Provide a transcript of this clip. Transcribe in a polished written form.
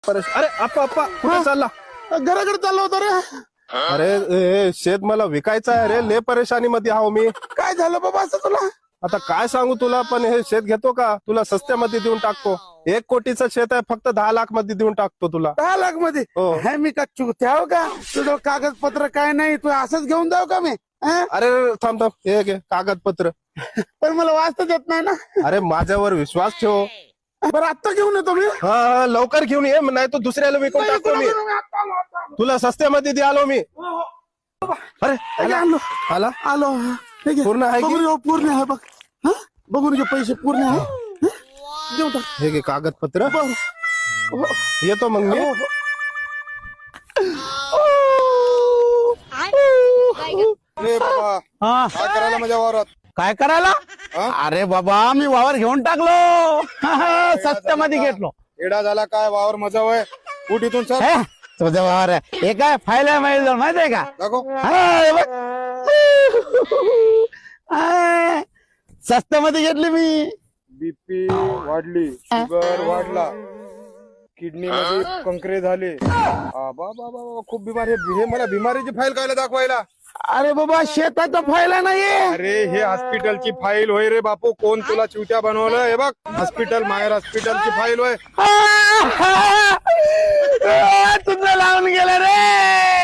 अरे आप्पा आप्पा कुठे चालला? घराकडे चाललो होतो रे. अरे शेत मला विकायचं आहे रे, लय परेशानी मध्ये आहो मी. काय झालं बाबा असं तुला? आता काय सांगू तुला, पण हे शेत घेतो का? तुला सस्त्यामध्ये देऊन टाकतो. 1 कोटीचं शेत आहे, फक्त 10 लाख मध्ये देऊन टाकतो तुला. 10 लाख मध्ये? हो. हे मी का चुकत्याव का? तुझं कागदपत्र काय नाही, तू असंच घेऊन जाऊ का मी? हं? अरे थांब थांब, हे घे कागदपत्र. पण मला वाचता येत नाही ना. अरे माझ्यावर विश्वास ठेव. बरं आत्ता घेऊन येतो मी. हा हा, लवकर घेऊन ये, नाही तो दुसऱ्याला विकून टाकतो मी. तुला सस्त्यामध्ये द्यालो मी. अरे हे आणलो आला आलो. हे घे. पूर्ण आहे की? बघून घे, पूर्ण आहे बघ. हं? बघून घे, पैसे पूर्ण आहे. हं? देऊ टाक. हे घे कागदपत्र. बरं. हो. येतो मग मी. हो. रे बाबा, हा काय करायला माझ्या वावरात? काय करायला? अरे बाबा मी वावर घेऊन टाकलो. सस्त्यामध्ये घेतलो. एडा झाला काय? वावर मजा वय. उठ इथून सर. हे, तुझं वावर आहे. हे काय फायला माहिती जाऊन माहितीये का? दाखव. हा, हे बघ. हा, स्वस्तामध्ये घेतली मी. बीपी वाढली, शुगर वाढला, किडनी मध्ये कंकरे झाले. बाबा खूप बिमार. हे मला बिमारीची फाईल काय दाखवायला? अरे बाबा शेताचा फायला नाहीये. अरे हे हॉस्पिटलची फाईल होय रे बापू. कोण तुला चिवट्या बनवलं? हे बघ हॉस्पिटल, माहेर हॉस्पिटलची फाईल होय. तुझं लावून गेलं रे.